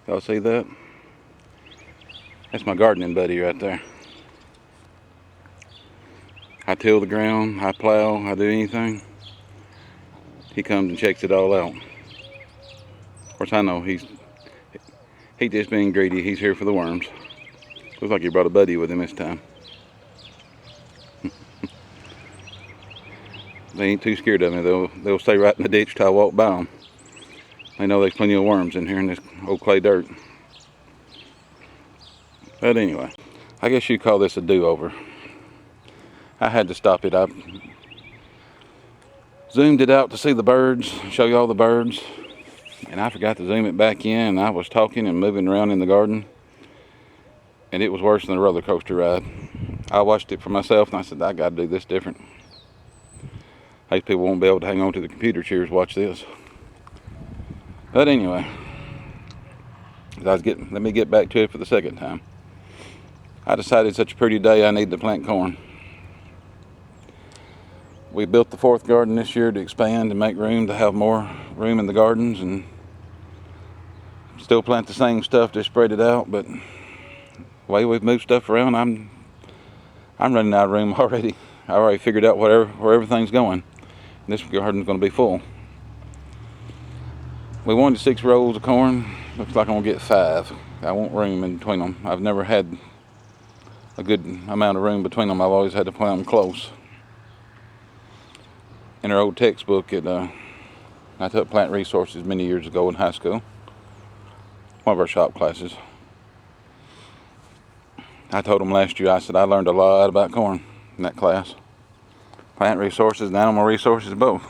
Y'all see that? That's my gardening buddy right there. I till the ground, I plow, I do anything. He comes and checks it all out. Of course, I know he just being greedy. He's here for the worms. Looks like he brought a buddy with him this time. They ain't too scared of me. They'll stay right in the ditch till I walk by them. They know there's plenty of worms in here in this old clay dirt. But anyway, I guess you'd call this a do-over. I had to stop it. I zoomed it out to see the birds, show you all the birds, and I forgot to zoom it back in, and I was talking and moving around in the garden, and it was worse than a roller coaster ride. I watched it for myself, and I said, I gotta do this different. These people won't be able to hang on to the computer chairs, watch this. But anyway, let me get back to it for the second time. I decided it's such a pretty day I need to plant corn. We built the fourth garden this year to expand and make room to have more room in the gardens, and still plant the same stuff, just spread it out. But the way we've moved stuff around, I'm running out of room already. I already figured out where everything's going. And this garden's going to be full. We wanted 6 rows of corn. Looks like I'm going to get 5. I want room in between them. I've never had a good amount of room between them. I've always had to plant them close. In our old textbook, I took plant resources many years ago in high school. One of our shop classes. I told them last year, I said I learned a lot about corn in that class. Plant resources and animal resources both.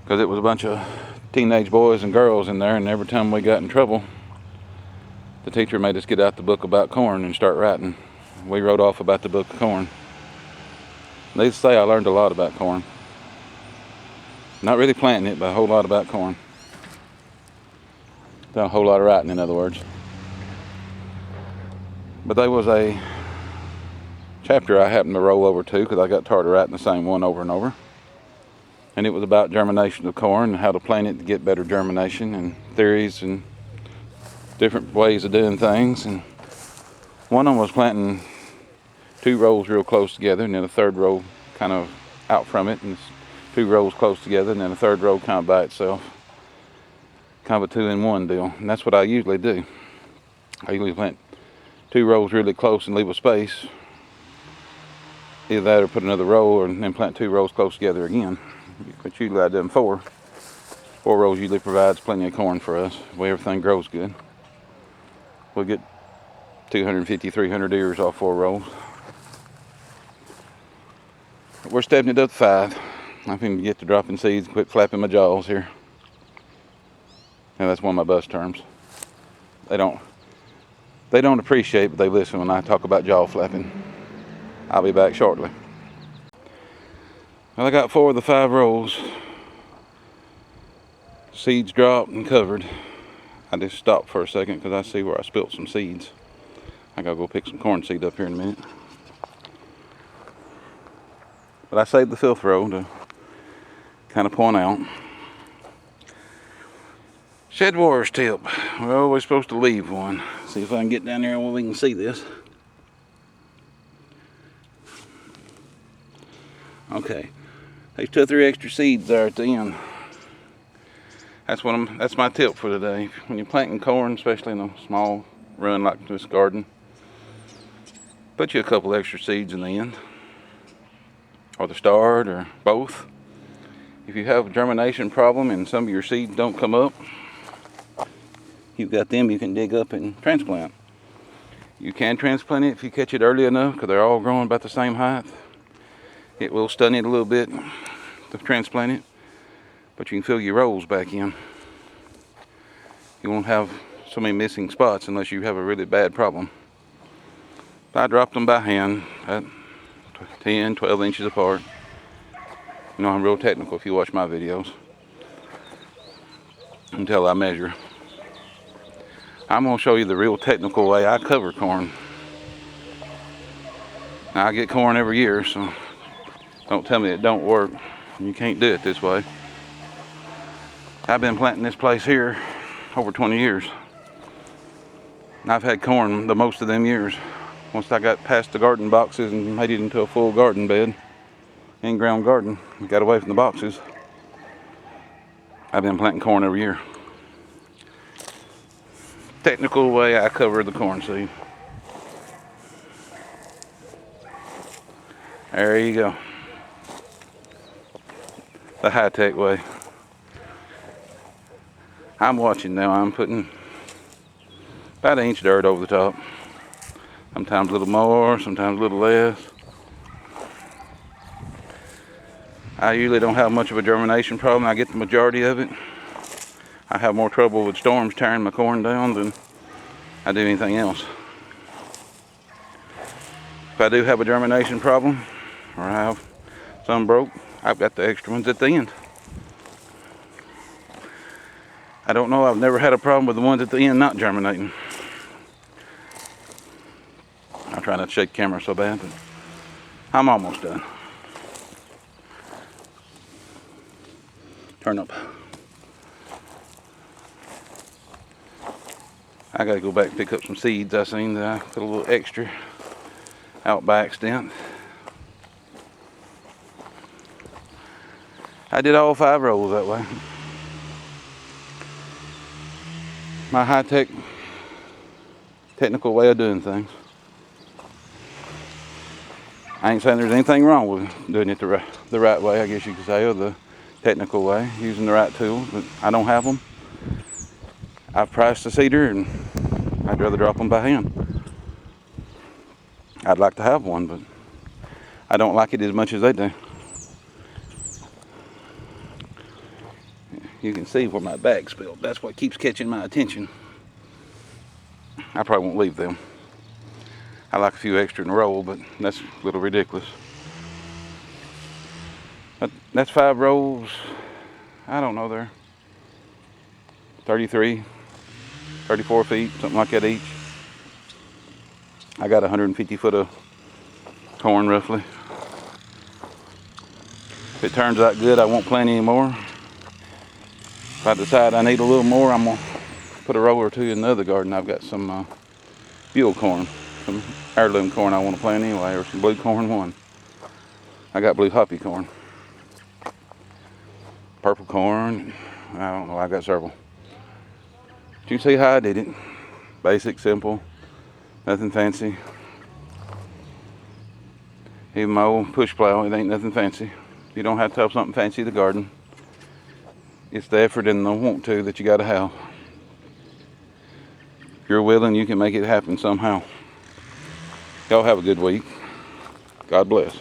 Because it was a bunch of teenage boys and girls in there, and every time we got in trouble, the teacher made us get out the book about corn and start writing. We wrote off about the book of corn. Needless to say, I learned a lot about corn. Not really planting it, but a whole lot about corn. Done a whole lot of writing, in other words. But there was a chapter I happened to roll over to because I got tired of writing the same one over and over. And it was about germination of corn and how to plant it to get better germination, and theories and different ways of doing things. And one of them was planting 2 rows real close together, and then a third row kind of out from it, and 2 rows close together, and then a third row kind of by itself. Kind of a 2-in-1 deal. And that's what I usually do. I usually plant 2 rows really close and leave a space. Either that or put another row, and then plant 2 rows close together again. But usually I do them 4. 4 rows usually provides plenty of corn for us, where everything grows good. We'll get 250, 300 ears off 4 rows. We're stepping it up to 5. I'm going to get to dropping seeds, quit flapping my jaws here. And that's one of my bus terms. They don't appreciate, but they listen when I talk about jaw flapping. I'll be back shortly. Well, I got 4 of the 5 rows. Seeds dropped and covered. I just stopped for a second because I see where I spilt some seeds. I gotta go pick some corn seed up here in a minute. But I saved the 5th row to kind of point out. Shed Wars tip. We're always supposed to leave one. See if I can get down there where we can see this. Okay. There's 2 or 3 extra seeds there at the end. That's my tip for today. When you're planting corn, especially in a small run like this garden, put you a couple extra seeds in the end, or the start, or both. If you have a germination problem and some of your seeds don't come up, you've got them you can dig up and transplant. You can transplant it if you catch it early enough, because they're all growing about the same height. It will stun it a little bit to transplant it, but you can fill your rows back in. You won't have so many missing spots unless you have a really bad problem. I dropped them by hand at 10, 12 inches apart. You know, I'm real technical if you watch my videos until I measure. I'm going to show you the real technical way I cover corn. Now, I get corn every year, so don't tell me it don't work. You can't do it this way. I've been planting this place here over 20 years. And I've had corn the most of them years. Once I got past the garden boxes and made it into a full garden bed, in-ground garden, got away from the boxes, I've been planting corn every year. Technical way I cover the corn seed. There you go. The high-tech way. I'm watching now. I'm putting about 1 inch dirt over the top. Sometimes a little more, sometimes a little less. I usually don't have much of a germination problem. I get the majority of it. I have more trouble with storms tearing my corn down than I do anything else. If I do have a germination problem, or I have some broke, I've got the extra ones at the end. I don't know, I've never had a problem with the ones at the end not germinating. I'm trying not to shake the camera so bad, but I'm almost done. Turn up. I gotta go back and pick up some seeds I seen that I put a little extra out by accident. I did all 5 rows that way. My high-tech, technical way of doing things. I ain't saying there's anything wrong with doing it the right way, I guess you could say, or the technical way, using the right tools, but I don't have them. I've priced a seeder and I'd rather drop them by hand. I'd like to have one, but I don't like it as much as they do. You can see where my bag spilled. That's what keeps catching my attention. I probably won't leave them. I like a few extra in a roll, but that's a little ridiculous. But that's 5 rows. I don't know, they're 33, 34 feet, something like that each. I got 150 foot of corn roughly. If it turns out good, I won't plant any more. If I decide I need a little more, I'm gonna put a row or 2 in the other garden. I've got some fuel corn, some heirloom corn I want to plant anyway, or some blue corn 1. I got blue hoppy corn, purple corn. I don't know. I got several. But you can see how I did it. Basic, simple, nothing fancy. Even my old push plow, it ain't nothing fancy. You don't have to have something fancy to garden. It's the effort and the want to that you got to have. If you're willing, you can make it happen somehow. Y'all have a good week. God bless.